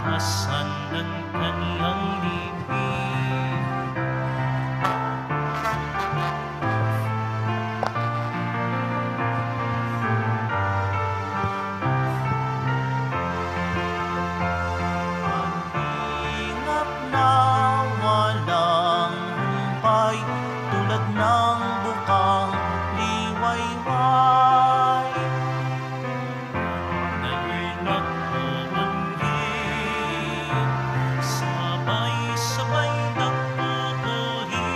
kaligtasan ng kanyang libing. Maghingap na walang humpay, tulad ng bukang liwayway. Ngayon'y nagpupunhi, sabay-sabay nagpupuhi,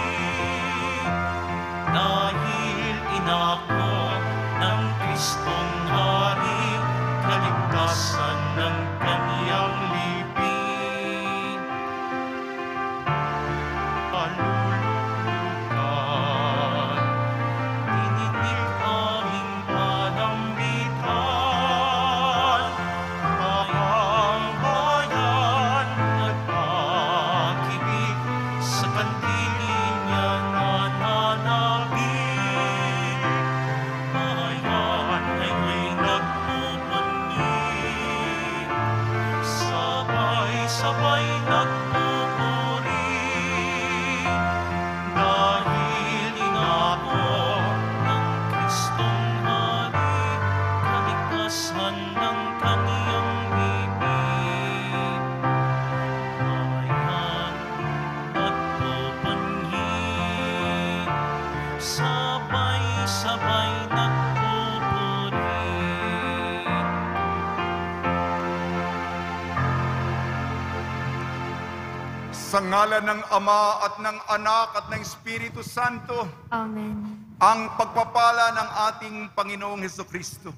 dahil inako ng Kristong Hari, kaligtasan ng kanyang libing. Kalulukan, tininig aming panambitan, bayang bayan at pag-ibig, sa kandili niya nananabig. Bayan ay may nagpupunhi, sabay-sabay nagpupuri, dahil inako ng Kristong Hari, kaligtasan ng kanyang libing. Bayan nagpupunhi, sabay-sabay nagpupuri. Sa ngalan ng Ama at ng Anak at ng Espiritu Santo, Amen. ang pagpapala ng ating Panginoong Hesukristo,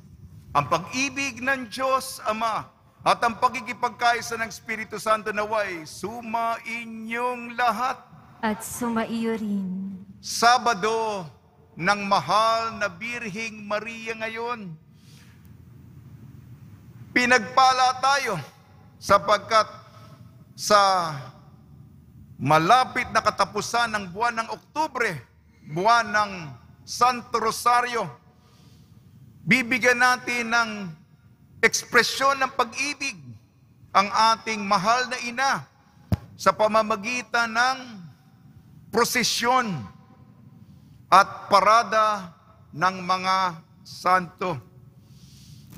ang pag-ibig ng Diyos Ama, at ang pagkikipagkaisa ng Espiritu Santo naway sumainyong lahat. At sumaiyo rin. Sabado ng mahal na Birhing Maria ngayon, pinagpala tayo sapagkat sa malapit na katapusan ng buwan ng Oktubre, buwan ng Santo Rosario, bibigyan natin ng ekspresyon ng pag-ibig ang ating mahal na ina sa pamamagitan ng prosesyon at parada ng mga santo.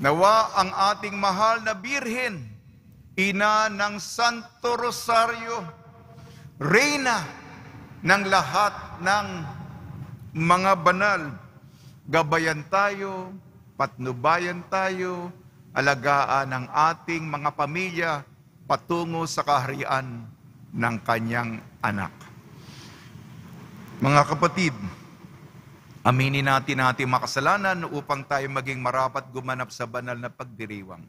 Nawa ang ating mahal na Birhen, ina ng Santo Rosario, Reyna ng lahat ng mga banal, gabayan tayo, patnubayan tayo, alagaan ang ating mga pamilya patungo sa kaharian ng kanyang anak. Mga kapatid, aminin natin ating makasalanan upang tayo maging marapat gumanap sa banal na pagdiriwang.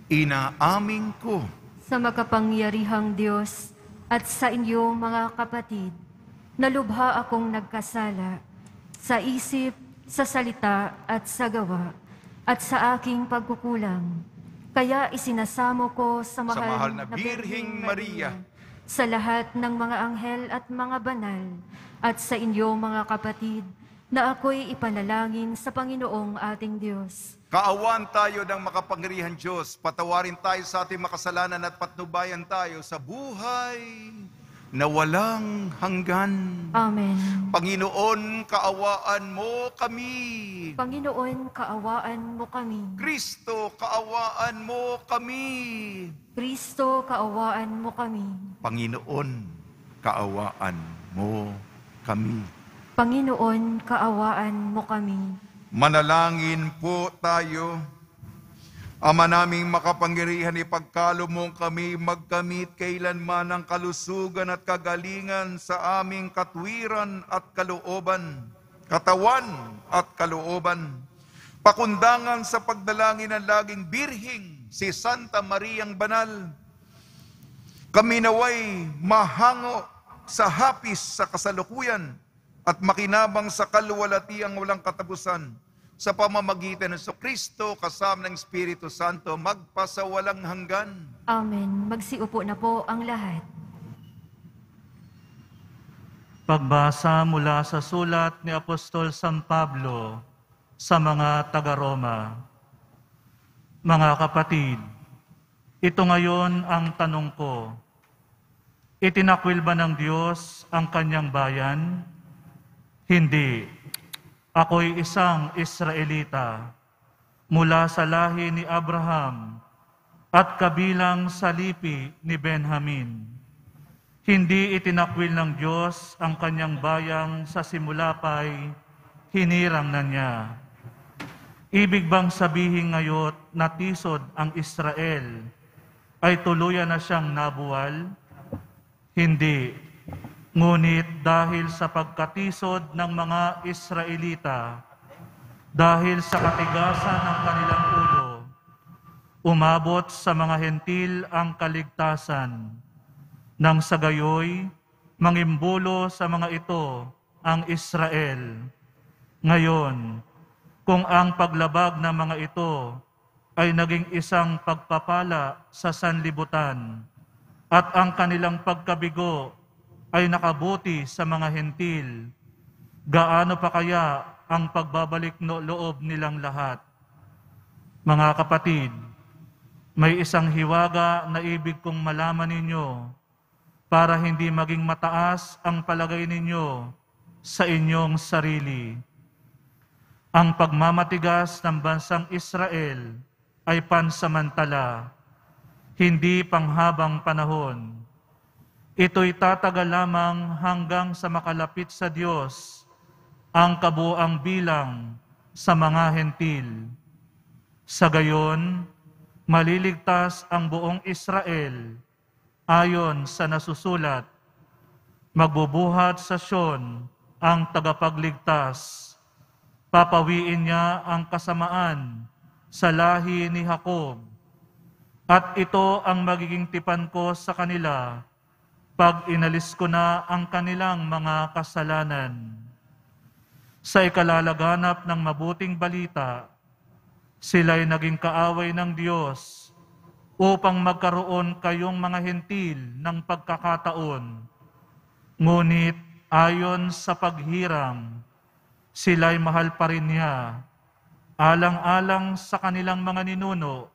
Inaamin ko Sa makapangyarihang Diyos at sa inyo mga kapatid, nalubha akong nagkasala sa isip, sa salita at sa gawa, at sa aking pagkukulang. Kaya isinasamo ko sa mahal na Birheng Maria, sa lahat ng mga anghel at mga banal, at sa inyo mga kapatid, na ako'y ipanalangin sa Panginoong ating Diyos. kaawaan tayo ng makapangyarihan Diyos, patawarin tayo sa ating makasalanan at patnubayan tayo sa buhay na walang hanggan. Amen. Panginoon, kaawaan mo kami. Panginoon, kaawaan mo kami. Kristo, kaawaan mo kami. Kristo, kaawaan mo kami. Panginoon, kaawaan mo kami. Panginoon, kaawaan mo kami. Manalangin po tayo. Ama naming makapangyarihan, ipagkalo mo kami magkamit kailanman ng kalusugan at kagalingan sa aming katwiran at kalooban, katawan at kalooban. Pakundangan sa pagdalangin ng laging birhing si Santa Mariang Banal. Kami naway mahango sa hapis sa kasalukuyan at makinabang sa kaluwalhatiang walang katapusan sa pamamagitan ng Kristo kasama ng Espiritu Santo magpasawalang hanggan. Amen. Magsiupo na po ang lahat. Pagbasa mula sa sulat ni Apostol San Pablo sa mga taga-Roma. Mga kapatid, Ito ngayon ang tanong ko. Itinakwil ba ng Diyos ang kanyang bayan? Hindi. Ako'y isang Israelita mula sa lahi ni Abraham at kabilang sa lipi ni Benjamin. Hindi itinakwil ng Diyos ang kanyang bayang sa simula pa'y hinirang na niya. Ibig bang sabihin ngayon na tisod ang Israel ay tuluyan na siyang nabuwal? Hindi. Ngunit dahil sa pagkatisod ng mga Israelita, dahil sa katigasan ng kanilang ulo, umabot sa mga hentil ang kaligtasan. Nang sa gayoy, mangimbulo sa mga ito ang Israel. Ngayon, kung ang paglabag ng mga ito ay naging isang pagpapala sa sanlibutan at ang kanilang pagkabigo ay nakabuti sa mga hentil, gaano pa kaya ang pagbabalik loob nilang lahat? Mga kapatid, may isang hiwaga na ibig kong malaman ninyo para hindi maging mataas ang palagay ninyo sa inyong sarili. Ang pagmamatigas ng bansang Israel ay pansamantala, hindi panghabang panahon. Ito'y tatagal lamang hanggang sa makalapit sa Diyos ang kabuang bilang sa mga hentil. Sa gayon, maliligtas ang buong Israel ayon sa nasusulat, magbubuhat sa Sion ang tagapagligtas, papawiin niya ang kasamaan sa lahi ni Jacob, at ito ang magiging tipan ko sa kanila pag inalis ko na ang kanilang mga kasalanan. Sa ikalalaganap ng mabuting balita, sila'y naging kaaway ng Diyos upang magkaroon kayong mga hentil ng pagkakataon. Ngunit ayon sa paghirang, sila'y mahal pa rin niya, alang-alang sa kanilang mga ninuno,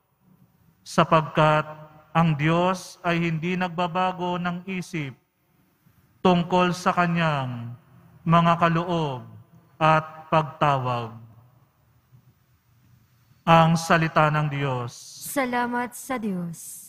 sapagkat ang Diyos ay hindi nagbabago ng isip tungkol sa kanyang mga kaloob at pagtawag. Ang salita ng Diyos. Salamat sa Diyos.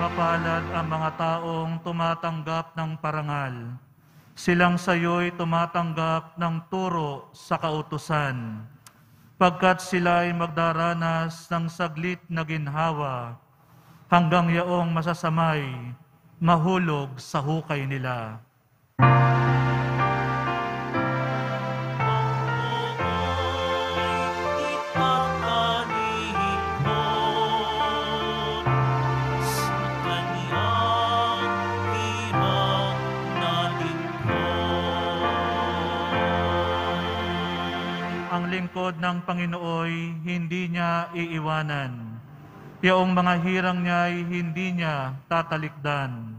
Mapalad ang mga taong tumatanggap ng parangal. Silang sayo'y tumatanggap ng turo sa kautusan, pagkat sila'y magdaranas ng saglit na ginhawa, hanggang yaong masasamay, mahulog sa hukay nila. Ang lingkod ng Panginooy hindi niya iiwanan. Yaong mga hirang niya'y hindi niya tatalikdan.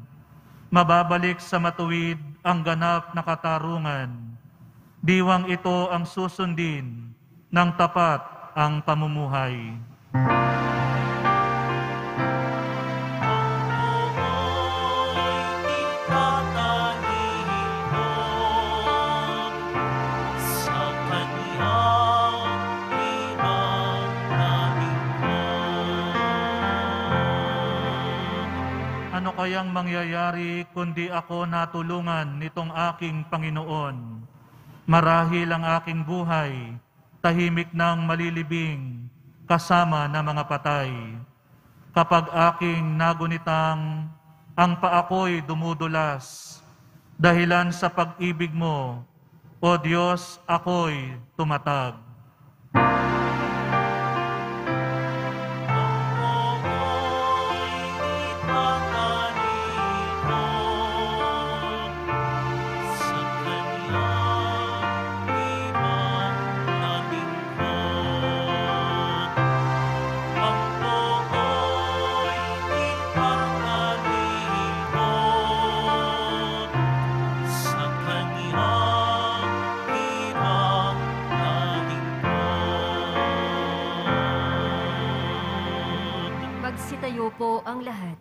Mababalik sa matuwid ang ganap na katarungan. Diwang ito ang susundin ng tapat ang pamumuhay. Ano kayang mangyayari kundi ako natulungan nitong aking Panginoon? Marahil ang aking buhay, tahimik ng malilibing, kasama ng mga patay. Kapag aking nagunitang ang paako'y dumudulas, dahilan sa pag-ibig mo, O Diyos, ako'y tumatag. Magsitayo po ang lahat.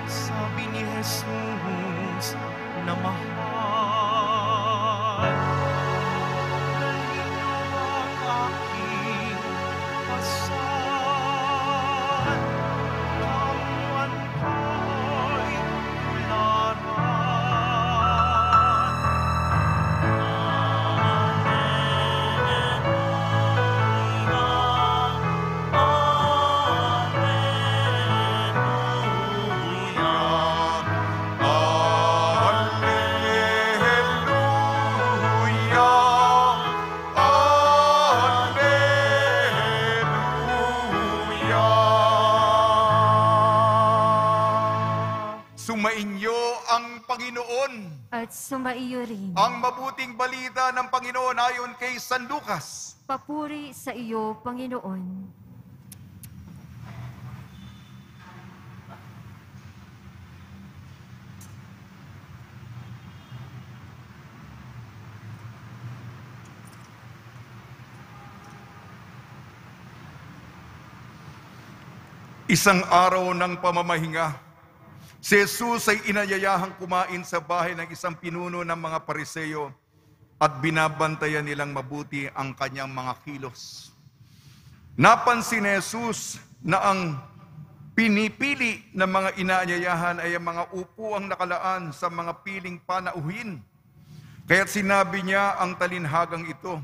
Sabi ni Jesus na mahal, halina ang aking kasal, kawan ko'y tularan. Sumainyo ang Panginoon. At sumaiyo rin. Ang mabuting balita ng Panginoon ayon kay San Lucas. Papuri sa iyo, Panginoon. Isang araw ng pamamahinga, si Jesus ay inayayahang kumain sa bahay ng isang pinuno ng mga Pariseo at binabantayan nilang mabuti ang kanyang mga kilos. Napansin ni Jesus na ang pinipili ng mga inaanyayahan ay ang mga upuang nakalaan sa mga piling panauhin. Kaya't sinabi niya ang talinhagang ito,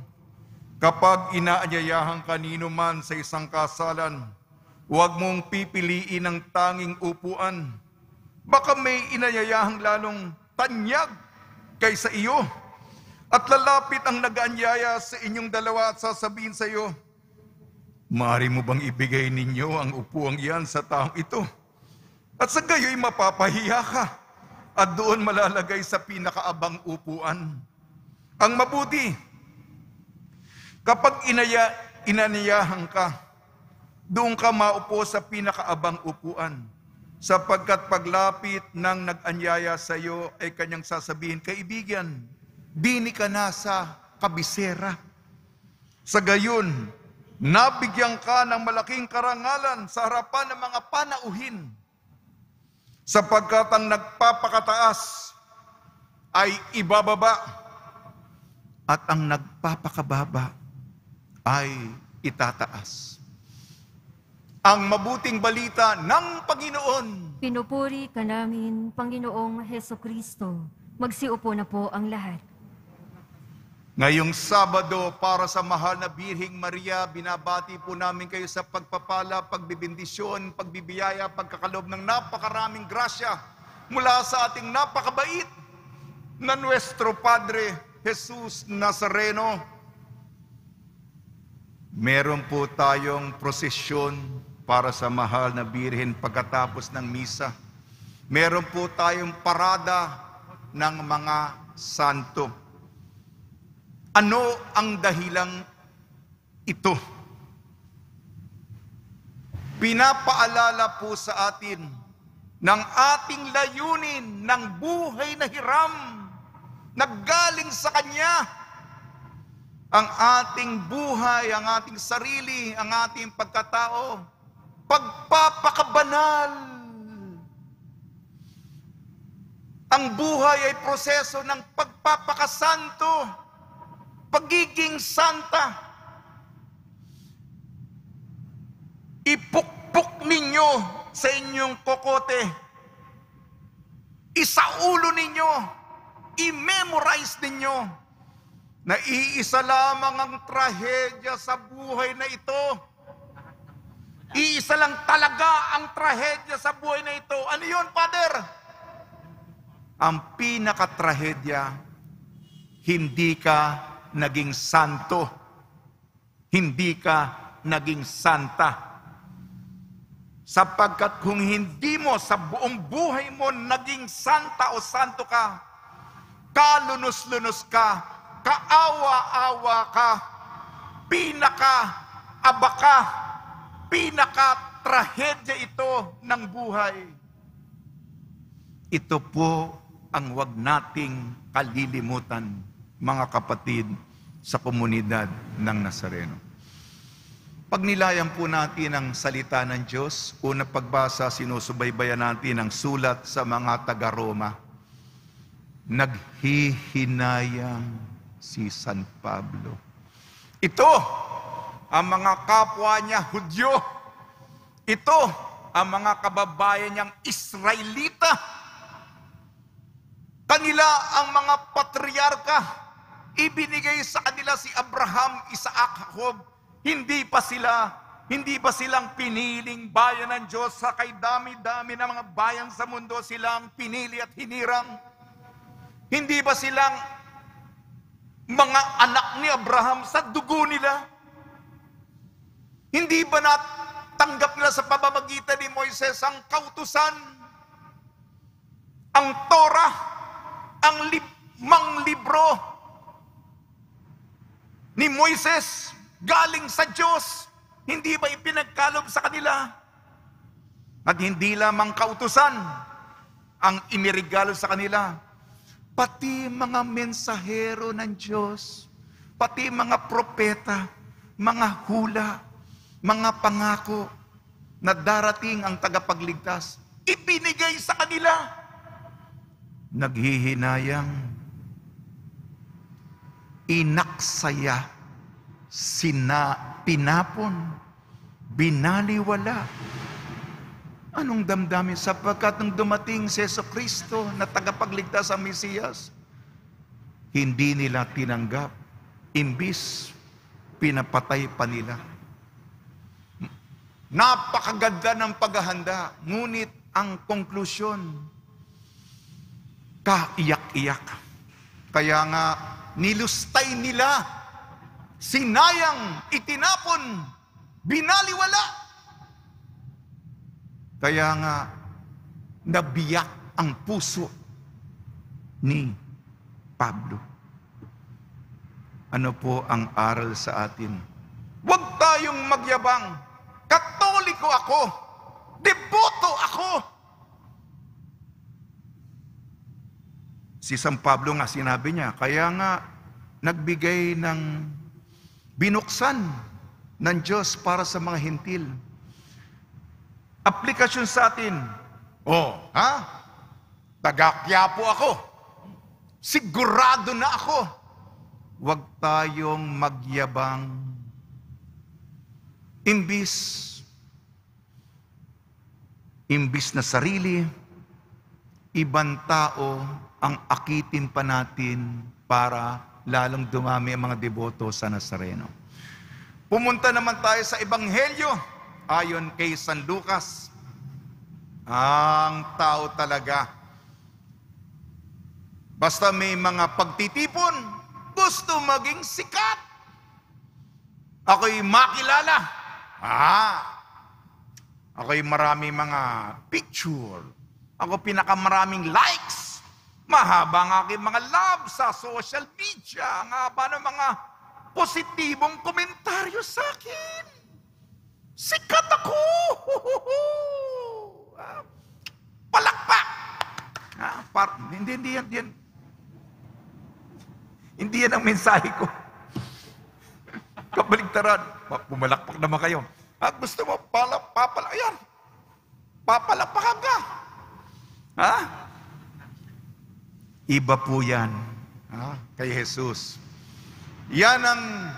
kapag inaanyayahan kanino man sa isang kasalan, huwag mong pipiliin ang tanging upuan. Baka may inayayahang lalong tanyag kaysa iyo. At lalapit ang nag-aanyaya sa inyong dalawa at sasabihin sa iyo, maaari mo bang ibigay ninyo ang upuang iyan sa taong ito? At sa gayo'y mapapahiya ka at doon malalagay sa pinakaabang upuan. Ang mabuti, kapag inaniyahan ka, doon ka maupo sa pinakaabang upuan, sapagkat paglapit ng nag-anyaya sa iyo ay kanyang sasabihin, kaibigan, bini ka na sa kabisera. Sa gayon, nabigyan ka ng malaking karangalan sa harapan ng mga panauhin, sapagkat ang nagpapakataas ay ibababa at ang nagpapakababa ay itataas. Ang mabuting balita ng Panginoon. Pinupuri ka namin, Panginoong Hesukristo. Magsiupo na po ang lahat. Ngayong Sabado, para sa mahal na Birheng Maria, binabati po namin kayo sa pagpapala, pagbibindisyon, pagbibiyaya, pagkakalob ng napakaraming grasya mula sa ating napakabait na Nuestro Padre Jesus Nazareno. Meron po tayong prosesyon para sa mahal na Birhen pagkatapos ng misa. Meron po tayong parada ng mga santo. Ano ang dahilang ito? Pinapaalala po sa atin ng ating layunin ng buhay na hiram na galing sa Kanya ang ating buhay, ang ating sarili, ang ating pagkatao. Pagpapakabanal. Ang buhay ay proseso ng pagpapakasanto, pagiging santa. Ipukpok ninyo sa inyong kokote. Isaulo ninyo. I-memorize ninyo na iisa lamang ang trahedya sa buhay na ito. Iisa lang talaga ang trahedya sa buhay na ito. Ano yun, Father? Ang pinakatrahedya, hindi ka naging santo. Hindi ka naging santa. Sapagkat kung hindi mo sa buong buhay mo naging santa o santo ka, kalunos-lunos ka, kaawa-awa ka, pinaka-aba ka, pinaka-trahedya ito ng buhay. Ito po ang wag nating kalilimutan, mga kapatid, sa komunidad ng Nazareno. Pag nilayan po natin ang salita ng Diyos, una pagbasa, sinusubaybayan natin ang sulat sa mga taga-Roma. Naghihinayang si San Pablo. Ito ang mga kapwa niya Hudyo. Ito ang mga kababayan niyang Israelita. Kanila ang mga patriarka. Ibinigay sa kanila si Abraham, Isaac, Jacob. Hindi pa silang piniling bayan ng Diyos. Sa kay dami-dami ng mga bayan sa mundo silang pinili at hinirang. Hindi ba silang mga anak ni Abraham sa dugo nila? Hindi ba natanggap nila sa pamamagitan ni Moises ang kautusan, ang Torah, ang 5 libro ni Moises galing sa Diyos? Hindi ba ipinagkalob sa kanila? At hindi lamang kautusan ang inirigalo sa kanila, pati mga mensahero ng Diyos, pati mga propeta, mga hula, mga pangako na darating ang tagapagligtas, ibinigay sa kanila. Naghihinayang, inaksaya, pinapon, binaliwala. Anong damdamin? Sapagkat nung dumating si Jesucristo na tagapagligtas ang Mesiyas, hindi nila tinanggap. Imbis, pinapatay pa nila. Napakaganda ng paghahanda. Ngunit ang konklusyon, kaiyak-iyak. Kaya nga, nilustay nila, sinayang, itinapon, binaliwala. Kaya nga, nabiyak ang puso ni Pablo. Ano po ang aral sa atin? Huwag tayong magyabang. Katoliko ako. Deboto ako. Si San Pablo nga sinabi niya, kaya nga nagbigay ng binuksan ng Diyos para sa mga hintil. Aplikasyon sa atin. Taga-Quiapo ako. Sigurado na ako. Huwag tayong magyabang. Imbis na sarili, ibang tao ang akitin pa natin para lalong dumami ang mga deboto sa Nazareno. Pumunta naman tayo sa Ebanghelyo. Ayon kay San Lucas, ang tao talaga, basta may mga pagtitipon, gusto maging sikat. Ako'y makilala. Ako'y marami mga picture. Ako pinakamaraming likes. Mahaba ang aking mga love sa social media. Ang haba ng mga positibong komentaryo sa akin. Sikat ako! Palakpak! Hindi yan ang mensahe ko. Baligtaran. Pumalakpak naman kayo. Gusto mo, ayan. Papalakpakan ka. Ha? Iba po yan. Kay Jesus. Yan ang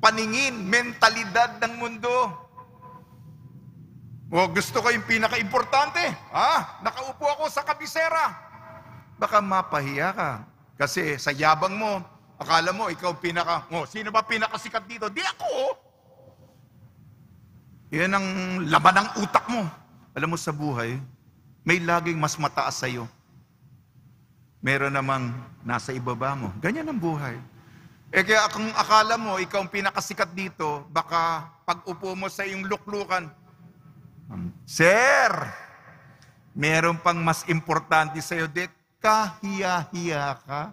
paningin, mentalidad ng mundo. O gusto ko yung pinaka-importante. Nakaupo ako sa kabisera. Baka mapahiya ka. Kasi sa yabang mo, akala mo ikaw sino ba pinakasikat dito? Di ako. Yan ang laman ng utak mo. Alam mo sa buhay, may laging mas mataas sa'yo. Meron namang nasa ibaba mo. Ganyan ang buhay. Kaya kung akala mo, ikaw ang pinakasikat dito, baka pag upo mo sa iyong luklukan, Sir, meron pang mas importante sa'yo, di kahiya-hiya ka.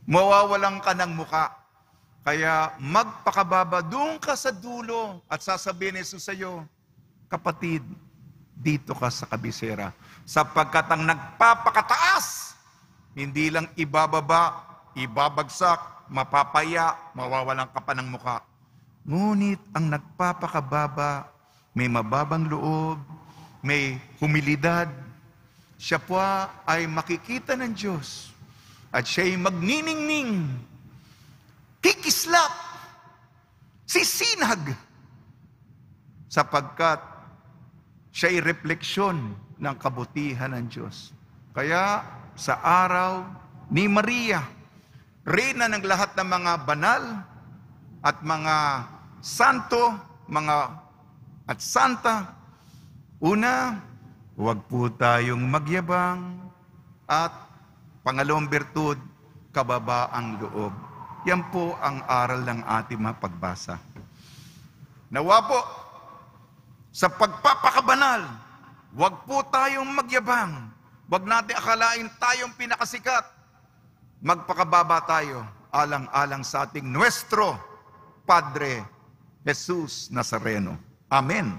Mawawalan ka ng muka. Kaya magpakababa, doon ka sa dulo at sasabihin ni Jesus sa'yo, kapatid, dito ka sa kabisera. Sapagkat ang nagpapakataas, hindi lang ibababa, ibabagsak, mapapaya, mawawalan ka pa ng muka. Ngunit ang nagpapakababa, may mababang loob, may humilidad, siya po ay makikita ng Diyos at siya'y magniningning, kikislap, sisinag, sapagkat siya'y refleksyon ng kabutihan ng Diyos. Kaya sa araw ni Maria, reyna ng lahat ng mga banal at mga santo, at santa, una, huwag po tayong magyabang, at pangalawang bertud, kababaang loob. Yan po ang aral ng ating mga pagbasa. Nawa po, sa pagpapakabanal, huwag po tayong magyabang. Huwag natin akalain tayong pinakasikat. Magpakababa tayo, alang-alang sa ating nuestro Padre Jesus Nazareno. Amen.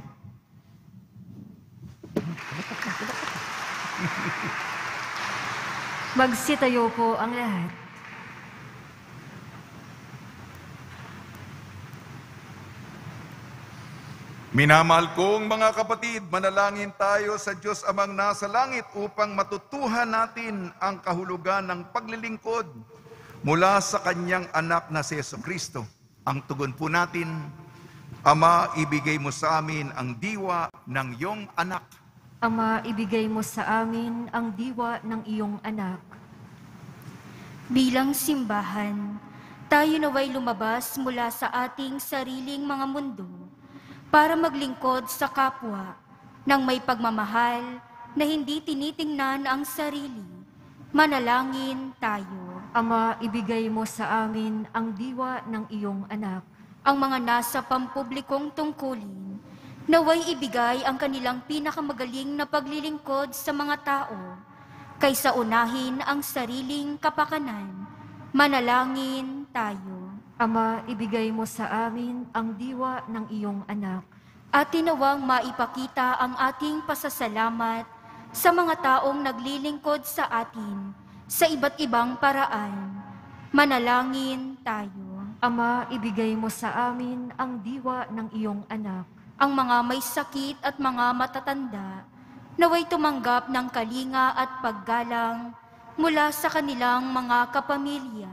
Magsitayo po ang lahat. Minamahal kong mga kapatid, manalangin tayo sa Diyos Amang nasa langit upang matutuhan natin ang kahulugan ng paglilingkod mula sa Kanyang anak na si Jesucristo. Ang tugon po natin, Ama, ibigay mo sa amin ang diwa ng iyong anak. Ama, ibigay mo sa amin ang diwa ng iyong anak. Bilang simbahan, tayo naway lumabas mula sa ating sariling mga mundo para maglingkod sa kapwa ng may pagmamahal na hindi tinitingnan ang sarili. Manalangin tayo. Ama, ibigay mo sa amin ang diwa ng iyong anak. Ang mga nasa pampublikong tungkulin, naway ibigay ang kanilang pinakamagaling na paglilingkod sa mga tao, kaysa unahin ang sariling kapakanan. Manalangin tayo. Ama, ibigay mo sa amin ang diwa ng iyong anak. At tinawang maipakita ang ating pasasalamat sa mga taong naglilingkod sa atin sa iba't ibang paraan. Manalangin tayo. Ama, ibigay mo sa amin ang diwa ng iyong anak. Ang mga may sakit at mga matatanda, naway tumanggap ng kalinga at paggalang mula sa kanilang mga kapamilya.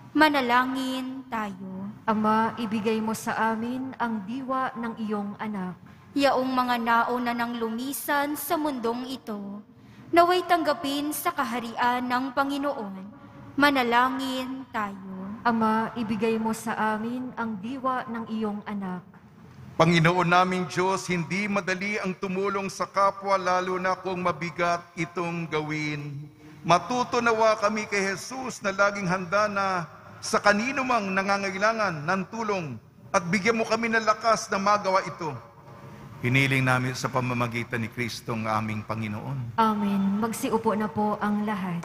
Manalangin tayo. Ama, ibigay mo sa amin ang diwa ng iyong anak. Yaong mga nauna ng lumisan sa mundong ito, naway tanggapin sa kaharian ng Panginoon. Manalangin tayo. Ama, ibigay mo sa amin ang diwa ng iyong anak. Panginoon naming Diyos, hindi madali ang tumulong sa kapwa, lalo na kung mabigat itong gawin. Matuto nawa kami kay Jesus na laging handa na sa kanino mang nangangailangan ng tulong at bigyan mo kami ng lakas na magawa ito. Hiniling namin sa pamamagitan ni Kristo ang aming Panginoon. Amen. Magsiupo na po ang lahat.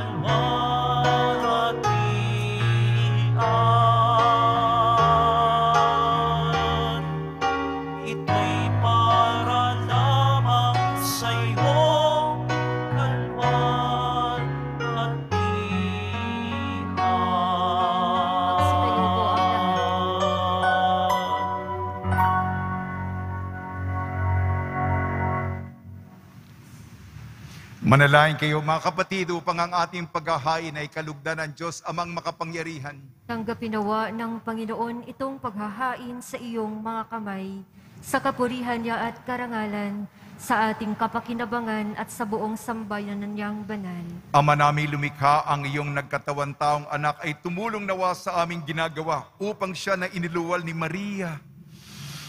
kalwalhatian. Ito'y para lamang sa'yo, Manalangin kayo mga kapatid upang ang ating paghahain ay kalugdan ng Diyos amang makapangyarihan. Tanggapin nawa ng Panginoon itong paghahain sa iyong mga kamay, sa kapurihan niya at karangalan, sa ating kapakinabangan at sa buong sambayanan niyang banal. Ama namin lumikha, ang iyong nagkatawan taong anak ay tumulong nawa sa aming ginagawa upang siya na iniluwal ni Maria.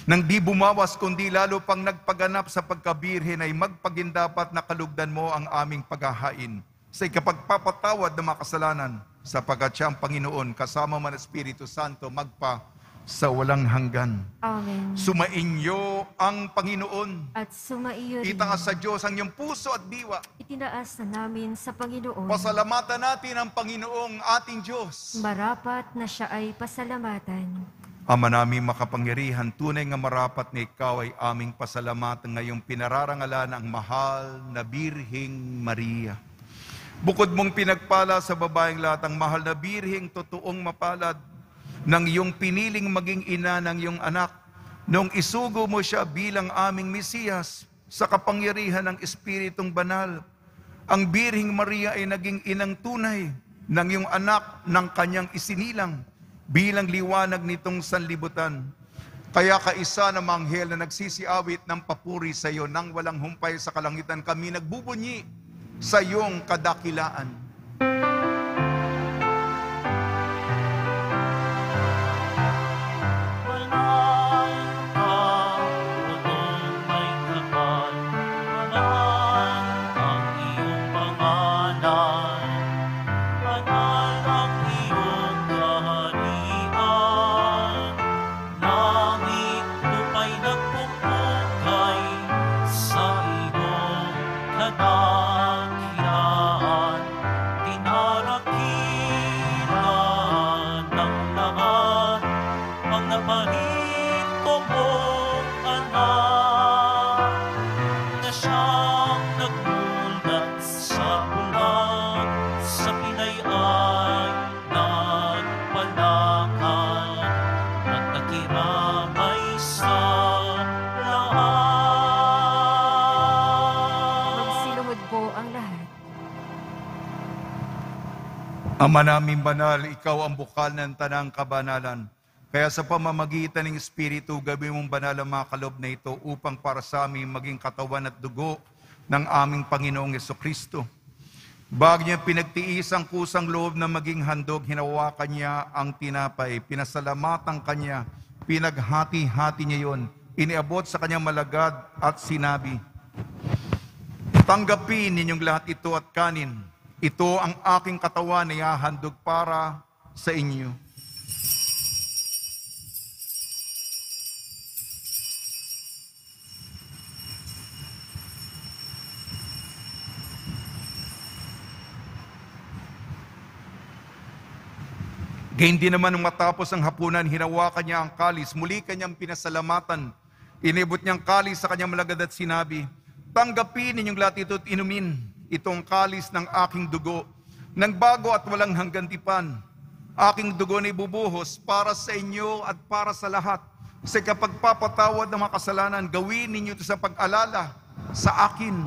Nang di bumawas kundi lalo pang nagpaganap sa pagkabirhen ay magpagindapat na kalugdan mo ang aming paghahain sa ikapagpapatawad ng mga kasalanan, sapagkat siya ang Panginoon kasama man ang Espiritu Santo magpa sa walang hanggan. Amen. Sumainyo ang Panginoon. At sumaiyo rin. Itaas sa Diyos ang iyong puso at diwa. Itinaas na namin sa Panginoon. Pasalamatan natin ang Panginoong ating Diyos. Marapat na siya ay pasalamatan. Ama namin makapangyarihan, tunay nga marapat na ikaw ay aming pasalamatan ngayong pinararangalan ang mahal na Birheng Maria. Bukod mong pinagpala sa babaeng lahat, ang mahal na Birheng totoong mapalad ng iyong piniling maging ina ng iyong anak, nung isugo mo siya bilang aming Mesiyas sa kapangyarihan ng Espiritong Banal. Ang Birheng Maria ay naging inang tunay ng iyong anak ng kanyang isinilang bilang liwanag nitong sanlibutan. Kaya kaisa ng mga anghel na nagsisiawit ng papuri sa iyo nang walang humpay sa kalangitan, kami nagbubunyi sa iyong kadakilaan. Ama namin banal, ikaw ang bukal ng tanang kabanalan. Kaya sa pamamagitan ng Espiritu, gawin mong banal ang mga kaloob na ito upang para sa amin maging katawan at dugo ng aming Panginoong Jesucristo. Bago niya pinagtiis ang kusang loob na maging handog, hinawakan niya ang tinapay, pinasalamatan kanya, pinaghati-hati niya yon, iniabot sa kanyang malagad at sinabi, "Tanggapin ninyong lahat ito at kanin. Ito ang aking katawan na ihahandog para sa inyo." Gayun din naman nung matapos ang hapunan, hinawakan niya ang kalis, muli kanyang pinasalamatan. Inibot niyang kalis sa kanyang malagad at sinabi, "Tanggapin ninyong lahat ito at inumin. Itong kalis ng aking dugo, ng bago at walang hanggantipan. Aking dugo na ibubuhos para sa inyo at para sa lahat. Sa kapagpapatawad ng mga kasalanan, gawin ninyo ito sa pag-alala sa akin."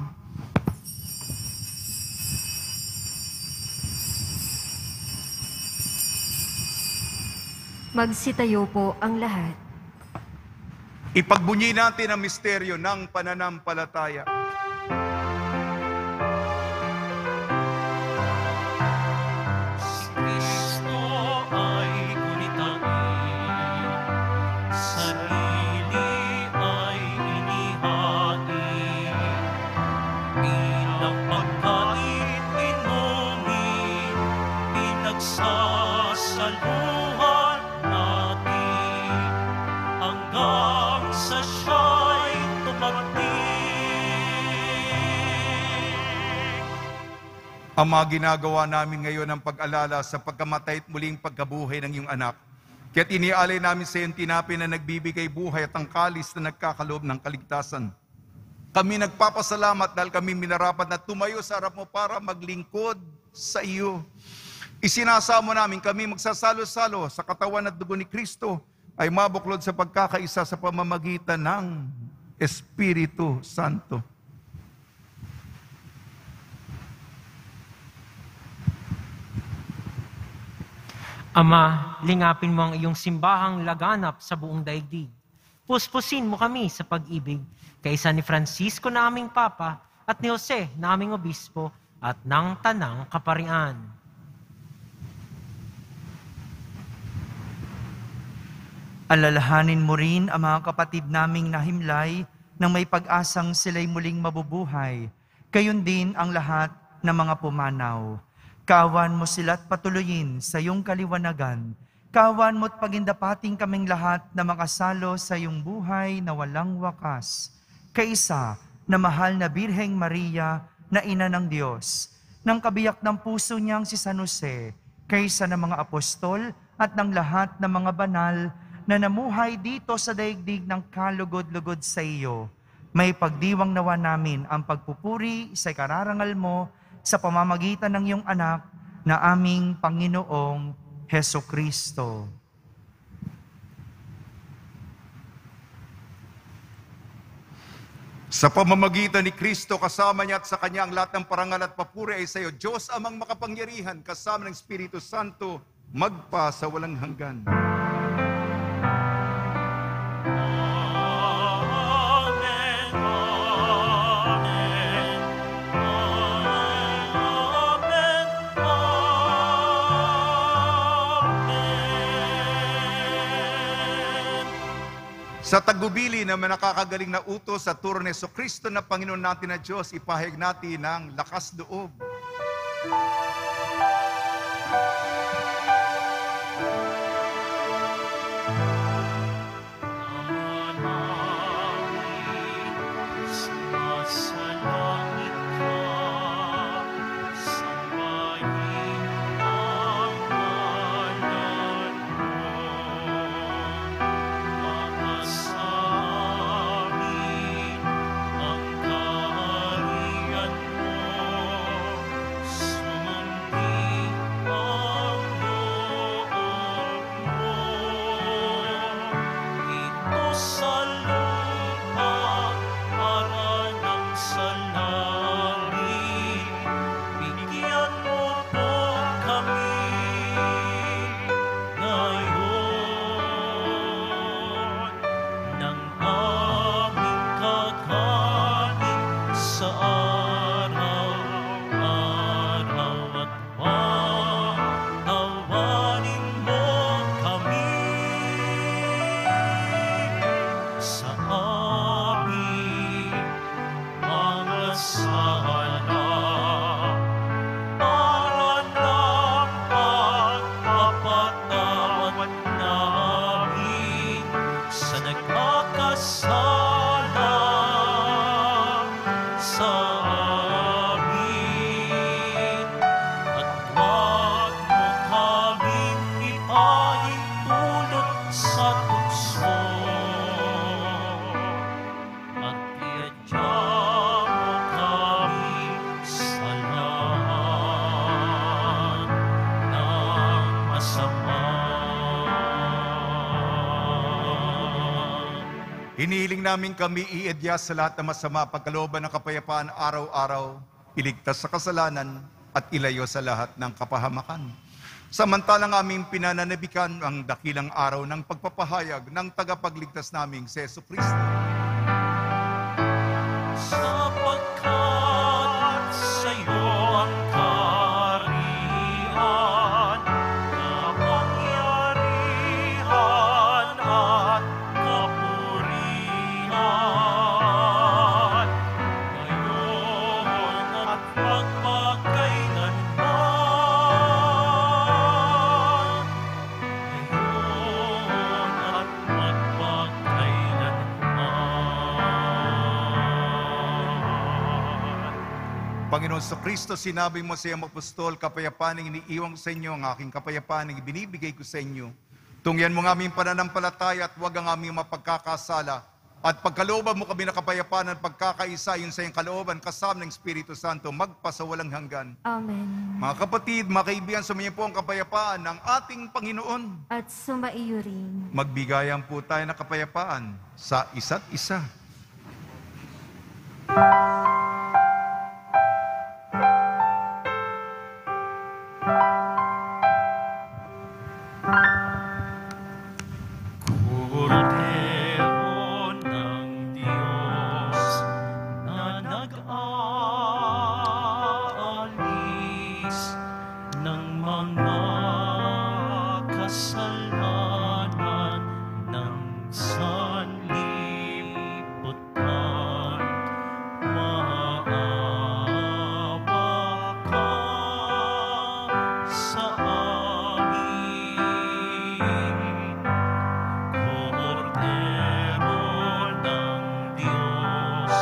Magsitayo po ang lahat. Ipagbunyi natin ang misteryo ng pananampalataya. Ama, ginagawa namin ngayon ang pag-alala sa pagkamatay at muling pagkabuhay ng iyong anak. Kaya't inialay namin sa iyong tinapay na nagbibigay buhay at ang kalis na nagkakaloob ng kaligtasan. Kami nagpapasalamat dahil kami minarapat na tumayo sa harap mo para maglingkod sa iyo. Isinasamo namin kami magsasalo-salo sa katawan at dugo ni Kristo ay mabuklod sa pagkakaisa sa pamamagitan ng Espiritu Santo. Ama, lingapin mo ang iyong simbahang laganap sa buong daigdig. Puspusin mo kami sa pag-ibig, kaysa ni Francisco na aming Papa at ni Jose na aming Obispo at ng Tanang Kaparian. Alalahanin mo rin ang mga kapatid naming nahimlay nang may pag-asang sila'y muling mabubuhay. Gayon din ang lahat ng mga pumanaw. Kawan mo sila't patuloyin sa iyong kaliwanagan. Kawan mo't pagindapating kaming lahat na makasalo sa iyong buhay na walang wakas. Kaisa na mahal na Birheng Maria na ina ng Diyos, ng kabiyak ng puso niyang si San Jose, kaysa ng mga apostol at ng lahat ng mga banal na namuhay dito sa daigdig ng kalugod-lugod sa iyo. May pagdiwang nawa namin ang pagpupuri sa kararangal mo sa pamamagitan ng iyong anak na aming Panginoong Hesukristo. Sa pamamagitan ni Kristo, kasama niya at sa Kanya ang lahat ng parangal at papuri ay sa iyo, Diyos amang makapangyarihan, kasama ng Espiritu Santo, magpa sa walang hanggan. Sa tagubili na nakakagaling na utos sa turo ni Jesucristo na Panginoon natin na Diyos, ipahayag natin ng lakas loob. Hinihiling namin kami i-edyas sa lahat ng masama, pagkalooban ng kapayapaan araw-araw, iligtas sa kasalanan at ilayo sa lahat ng kapahamakan. Samantalang aming pinananabikan ang dakilang araw ng pagpapahayag ng tagapagligtas naming si Jesucristo. Sapagkat sa'yo ang kaharian, kapangyarihan at kapurihan, ngayon at magpakailanman. Ngayon at magpakailanman. Panginoon Kristo, sinabi mo sa iyong apostol, kapayapaan ang iniiwan ko sa inyo, ang aking kapayapaan ang ibinibigay ko sa inyo. Tungyan mo ng aming pananampalataya at huwag ang aming mapagkakasala. At pagkalooban mo kami na kapayapaan at pagkakaisa yun sa iyong kalooban kasama ng Espiritu Santo, magpasawalang hanggan. Amen. Mga kapatid, mga kaibigan, sumayin po ang kapayapaan ng ating Panginoon. At sumaiyo rin. Magbigayan po tayo ng kapayapaan sa isa't isa. Kordero ng Diyos na nag-aalis ng mga kasalanan ng sanlibutan, maawa ka sa amin. Kordero ng Diyos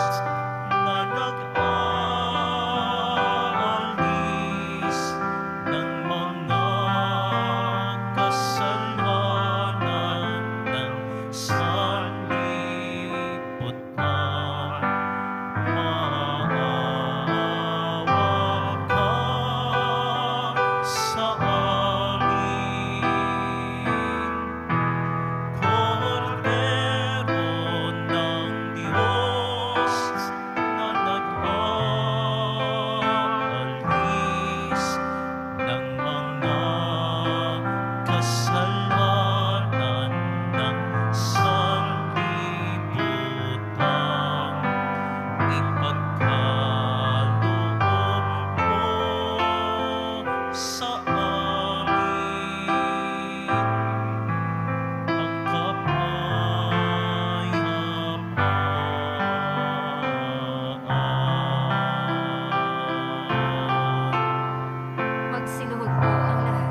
na nag-aalis ng mga kasalanan ng sanlibutan, maawa ka sa amin. Kordero ng Diyos na nag-aalis ng mga kasalanan ng sanlibutan, ipagkaloob mo sa amin ang kapayapaan. Magsiluhod po ang lahat.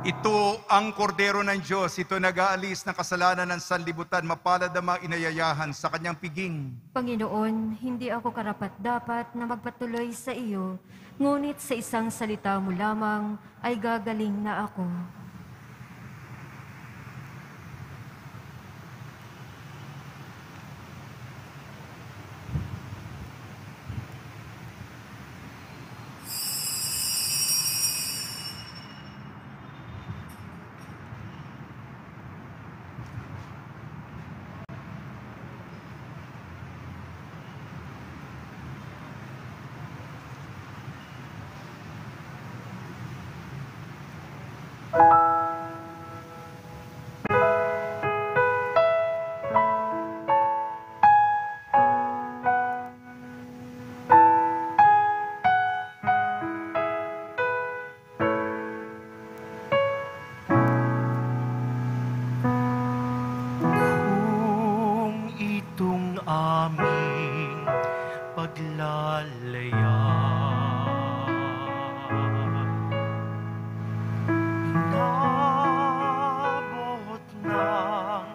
Ito ang kordero ng Diyos, ito nag-aalis ng kasalanan ng sanlibutan, mapalad ang mga inayayahan sa kanyang piging. Panginoon, hindi ako karapat-dapat na magpatuloy sa iyo, ngunit sa isang salita mo lamang ay gagaling na ako. Kung itong aming paglalayaan, inabot ng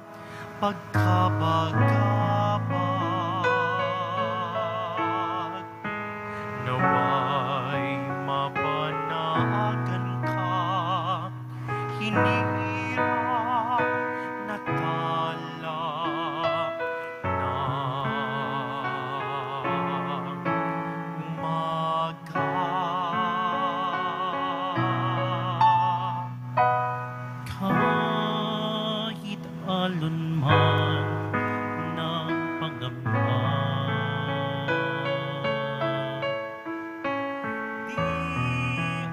pagkabagabag, naway mabanagan ka, hinirang natala ng umaga. Kahit alon man ng pangamba, di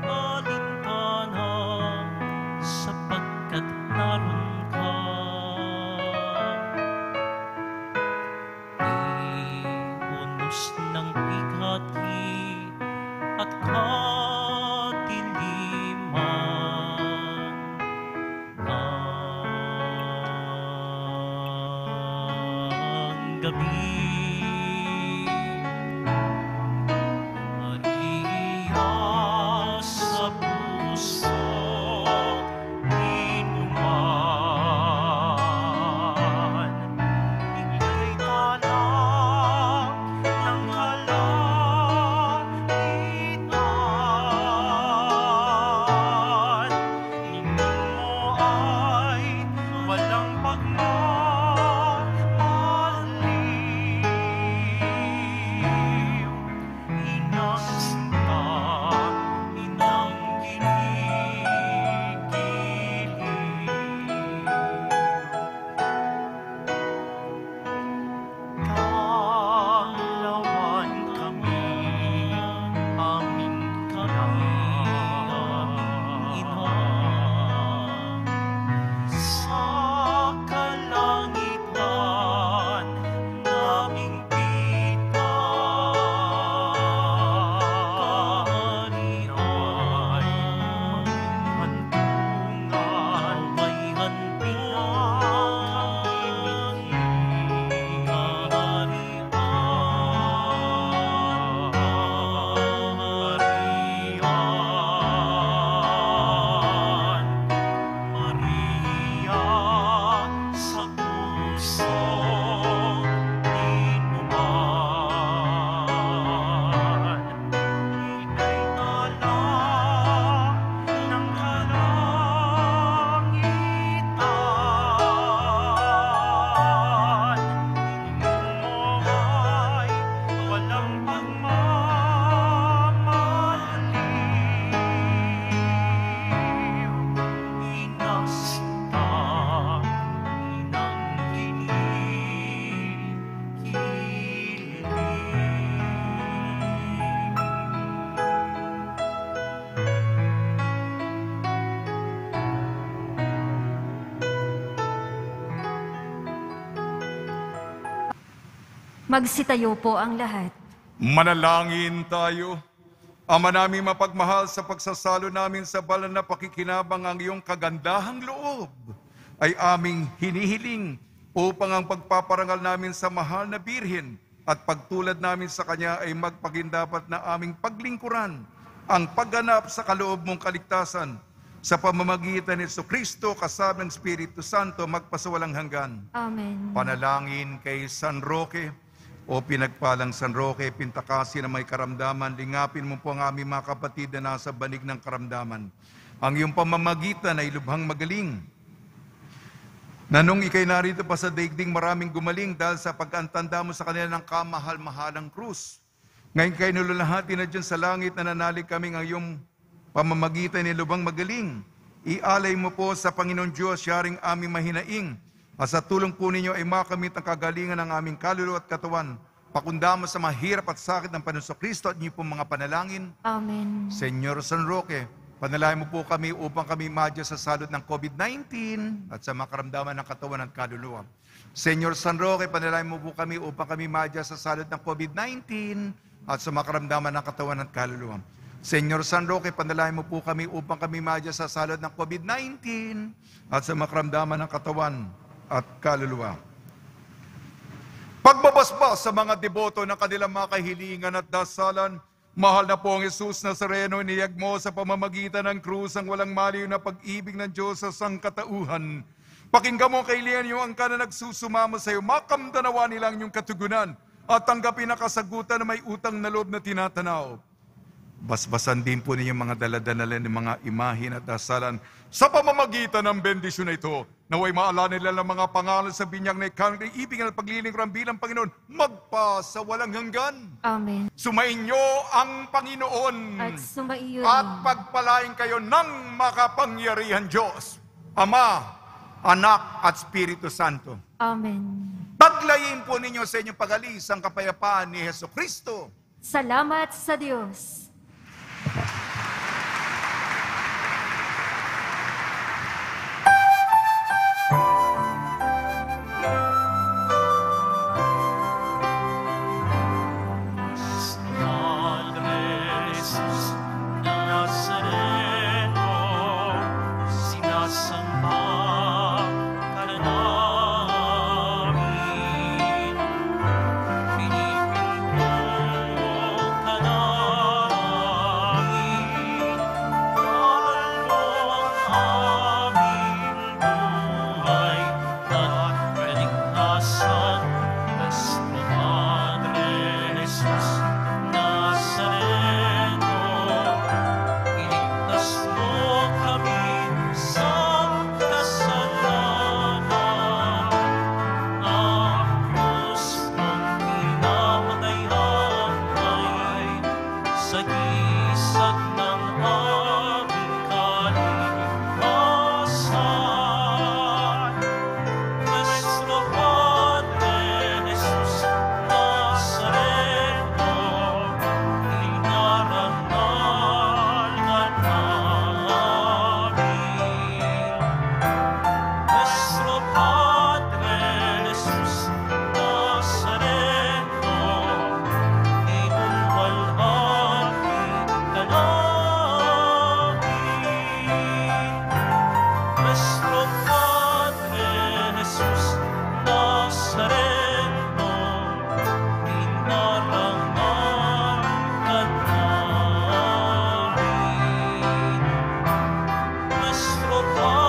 alintana sapagkat naroon ka. Iunos ng bigati at kadiliman ng gabi. Maria sa puso inuman, ika'y talang ng kalan. Magsitayo po ang lahat. Manalangin tayo. Ama namin mapagmahal, sa pagsasalo namin sa banal na pakikinabang ang iyong kagandahang loob ay aming hinihiling upang ang pagpaparangal namin sa mahal na Birhen at pagtulad namin sa Kanya ay magpagindapat na aming paglingkuran ang pagganap sa kaloob mong kaligtasan sa pamamagitan ni Jesucristo kasama ng Espiritu Santo magpasawalang hanggan. Amen. Panalangin kay San Roque. O pinagpalang San Roque, Pintakasi na may karamdaman, lingapin mo po ang aming mga kapatid na nasa banig ng karamdaman. Ang iyong pamamagitan ay lubhang magaling. Na nung ikay narito pa sa daigdig, maraming gumaling dahil sa pag-antanda mo sa kanila ng kamahal-mahalang krus. Ngayon kay nululahati na dyan sa langit, nananalig kaming ang iyong pamamagitan ay lubhang magaling. Ialay mo po sa Panginoon Diyos, yaring aming mahinaing. At sa tulong po ninyo ay makamit ang kagalingan ng aming kaluluwa at katawan. Pakundama sa mahirap at sakit ng Panginoon Kristo at inyo pong mga panalangin. Amen. Senyor San Roque, panalangin mo po kami upang kami madya sa salot ng COVID-19 at sa mga karamdaman ng katawan at kaluluwa. Senyor San Roque, panalangin mo po kami upang kami madya sa salot ng COVID-19 at sa mga karamdaman ng katawan at kaluluwa. Senyor San Roque, panalangin mo po kami upang kami madya sa salot ng COVID-19 at sa mga karamdaman ng katawan at kaluluwa. Pagbabasbas sa mga deboto ng kanilang mga kahilingan at dasalan, mahal na po ang Jesus Nazareno, iniyag mo sa pamamagitan ng krus ang walang maliw na pag-ibig ng Diyos sa sangkatauhan. Pakinggan mo ang kahilingan niyo ang kana nagsusumamo sa iyo, makamdanawa nilang yung katugunan at tanggapin na kasagutan na may utang na loob na tinatanaw. Basbasan din po ninyo mga daladala ng mga imahin at dasalan sa pamamagitan ng bendisyon na ito. Naway maalala nila ng mga pangalan sa binyag na ibig at paglilingkuran bilang Panginoon magpa sa walang hanggan. Amen. Sumainyo ang Panginoon At sumaiyo at rin. pagpalain kayo ng makapangyarihan Diyos, Ama, Anak at Espiritu Santo. Amen. Paglayin po ninyo sa inyong pag-alis ang kapayapaan ni Jesucristo. Salamat sa Diyos. Padre Jesus Nazareno, sinasamba ka na namin. Pinipinto ka namin. Mahal mo ang aming buhay at kaligtasan. Nuestro Padre Jesus Nazareno, iligtas mo kami sa kasalanan. Ang krus mong pinamatayan ay sagisag ng aming kaligtasan. Nuestro Padre Jesus Nazareno, inarangal ka namin. Nuestro Padre Jesus Nazareno, inulwalhati ka namin. Nuestro Padre Jesus Nazareno, inarangal ka namin. Nuestro Padre